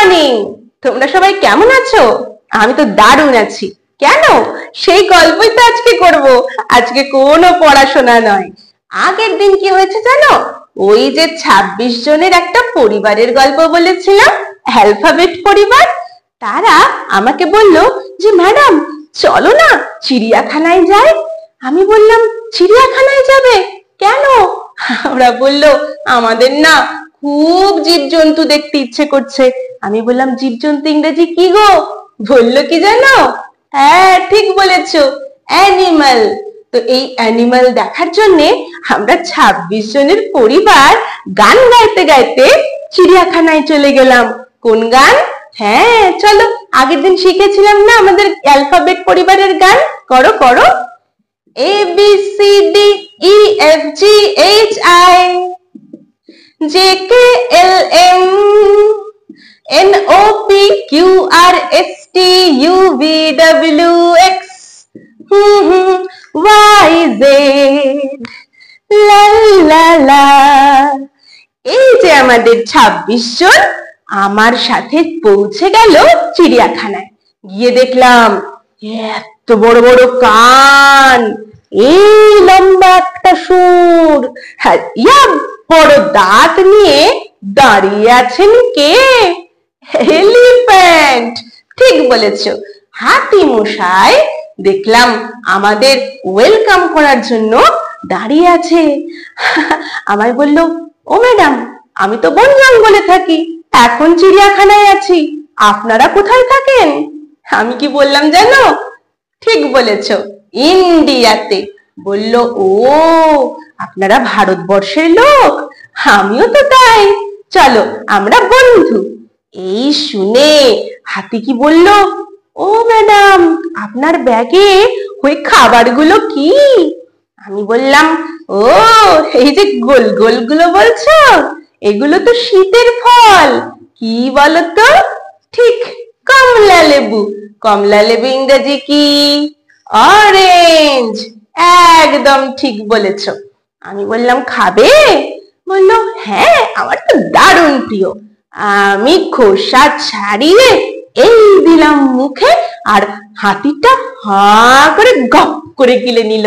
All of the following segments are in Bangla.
মর্নিং। তোমরা সবাই কেমন আছো? আমি তো দারুণ আছি। কেন? সেই গল্পই তো আজকে করব। আজকে কোনো পড়াশোনা নয়। আগের দিন কি হয়েছে জানো? ওই যে 26 জনের একটা পরিবারের গল্প বলেছিলাম, অ্যালফাবেট পরিবার। তারা আমাকে বলল যে ম্যাডাম চলো না চিড়িয়াখানায় যাই। আমি বললাম চিড়িয়াখানায় যাবে কেন? ওরা বলল আমাদের না খুব জীবজন্তু দেখতে ইচ্ছে করছে। আমি বললাম জীবজন্তু ইংরেজি কি গো? বললো কি জানো? হ্যাঁ ঠিক বলেছো, অ্যানিমাল। তো এই অ্যানিমাল দেখার জন্য আমরা 26 জনের পরিবার গান গাইতে গাইতে চিড়িয়াখানায় চলে গেলাম। কোন গান? হ্যাঁ চলো, আগের দিন শিখেছিলাম না আমাদের অ্যালফাবেট পরিবারের গান, করো করো। A B C D E F G H I J K L M N O P Q R S T U V W X Y Z la la la। এই যে আমাদের 26 জন আমার সাথে পৌঁছে গেল চিড়িয়াখানায়। গিয়ে দেখলাম এত বড় বড় কান, এই লম্বা একটা সুর, ইয়া বড় দাঁত নিয়ে দাঁড়িয়ে আছেন কে? এলিফ্যান্ট। ঠিক বলেছো, হাতি মশাই দেখলাম আমাদের ওয়েলকাম করার জন্য দাঁড়িয়ে আছে। আমায় বলল ও ম্যাডাম আমি তো বন জঙ্গলে থাকি, এখন চিড়িয়াখানায় আছি, আপনারা কোথায় থাকেন? আমি কি বললাম জানো? ঠিক বলেছো, ইন্ডিয়াতে। বলল ও আপনারা ভারতবর্ষের লোক, আমিও তো তাই, চলো আমরা বন্ধু। এই শুনে হাতি কি বলল, ও ম্যাডাম আপনার ব্যাগে ওই খাবারগুলো কি? আমি বললাম ও এই যে গোল গোল গুলো বলছো, এগুলো তো শীতের ফল। কি বলতো? ঠিক কমলা লেবু। কমলা লেবু ইংরেজি কি? অরেঞ্জ। একদম ঠিক বলেছো। আমি বললাম খাবে? বলল হ্যাঁ আমার তো দারুণ প্রিয়। আমি খোসা ছাড়িয়ে এই দিলাম মুখে, আর হাতিটা হা করে গপ করে গিলে নিল।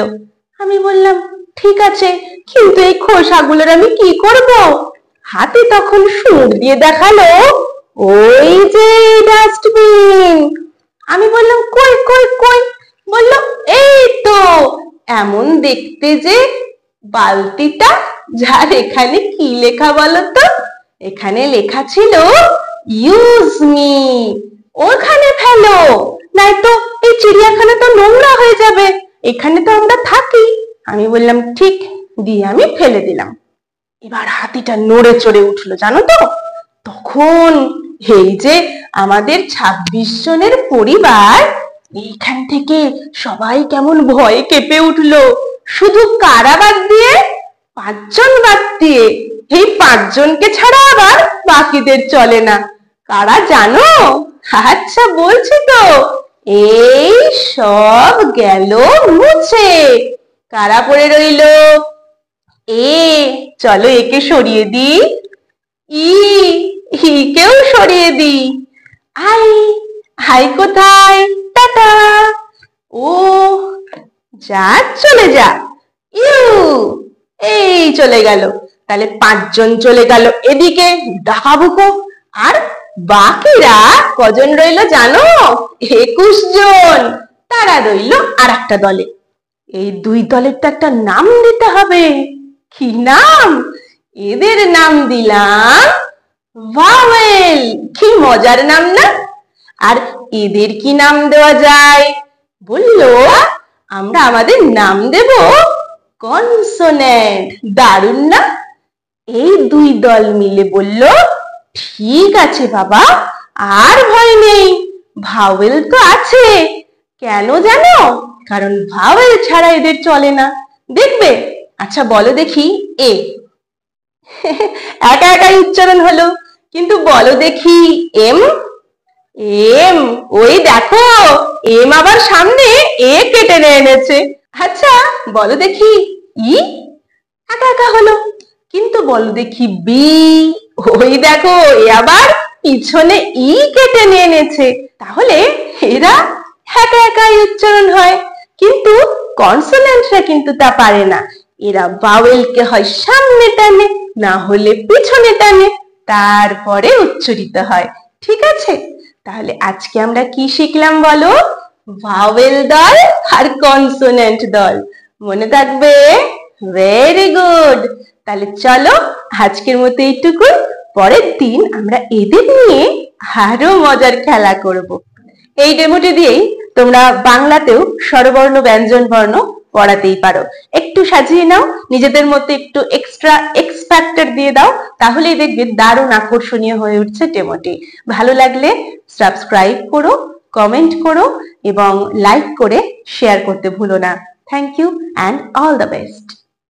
আমি বললাম ঠিক আছে, কিন্তু এই খোসাগুলোর আমি কি করব? হাতি তখন সুর দিয়ে দেখালো ওই যে ডাস্টবিন। আমি বললাম কই কই কই? বলল এই তো এমন দেখতে যে বালতিটা, যার এখানে কি লেখা বলতো? এখানে লেখা ছিল ইউজ মি। ওখানে ফেলো, নয়তো এই চিড়িয়াখানা তো নোংরা হয়ে যাবে, এখানে তো আমরা থাকি। আমি বললাম ঠিক, দিয়ে আমি ফেলে দিলাম। এবার হাতিটা নড়ে চড়ে উঠলো জানো তো। তখন এই যে আমাদের 26 জনের পরিবার, এইখান থেকে সবাই কেমন ভয়ে কেঁপে উঠলো। শুধু কারা বাদ দিয়ে? 5 জন বাদ দিয়ে। এই 5 জনকে ছাড়া আবার বাকিদের চলে না। কারা জানো? আচ্ছা বলছি তো, এই সব গেল মুছে। কারা পড়ে রইল? এ, চলো একে সরিয়ে দি। ই কেও সরিয়ে দি। আই, আই কোথায়? টাটা। ও যা চলে যা। ইউ এই চলে গেল। তাহলে 5 জন চলে গেল এদিকে ডাকাবুকো। আর বাকিরা কজন রইল জানো? 21 জন। তারা রইল আর একটা দলে। এই 2 দলের তো একটা নাম দিতে হবে। কি নাম? এদের নাম দিলাম ভাওয়েল। কি মজার নাম না? আর এদের কি নাম দেওয়া যায়? বললো আমরা আমাদের নাম দেব কনসোনেন্ট। দারুণ না? এই 2 দল মিলে বলল ঠিক আছে বাবা, আর ভয় নেই, ভাওয়েল তো আছে। কেন জানো? কারণ ভাওয়েল ছাড়া এদের চলে না, দেখবে। আচ্ছা বলো দেখি এ। একা একাই উচ্চারণ হলো, কিন্তু বলো দেখি এম। এম, ওই দেখো এম আবার সামনে এ কেটে এনেছে। আচ্ছা বলো দেখি ই। একা একা হলো, কিন্তু বলো দেখি বি। ওই দেখো এ আবার পিছনে ই কেটে নিয়ে এনেছে, তাহলে এরা একা একাই উচ্চারণ হয়। কিন্তু কনসোনেন্টরা কিন্তু তা পারে না, এরা ভাওয়েলকে হয় সামনে টানে, না হলে পিছনে টানে, তারপরে উচ্চারিত হয়। ঠিক আছে, তাহলে আজকে আমরা কি শিখলাম বলো? ভাওয়েল দল আর কনসোনেন্ট দল, মনে থাকবে? Very good. তাহলে চলো আজকের মতো এইটুকুই, পরের দিন আমরা এদের নিয়ে আরো মজার খেলা করব। এই ডেমোটি দিয়েই তোমরা বাংলাতেও স্বরবর্ণ ব্যঞ্জন বর্ণ পড়াতেই পারো। একটু সাজিয়ে নাও, নিজেদের মধ্যে একটু এক্সট্রা এক্স ফ্যাক্টর দিয়ে দাও, তাহলেই দেখবে দারুণ আকর্ষণীয় হয়ে উঠছে ডেমোটি। ভালো লাগলে সাবস্ক্রাইব করো, কমেন্ট করো এবং লাইক করে শেয়ার করতে ভুলো না। Thank you and all the best.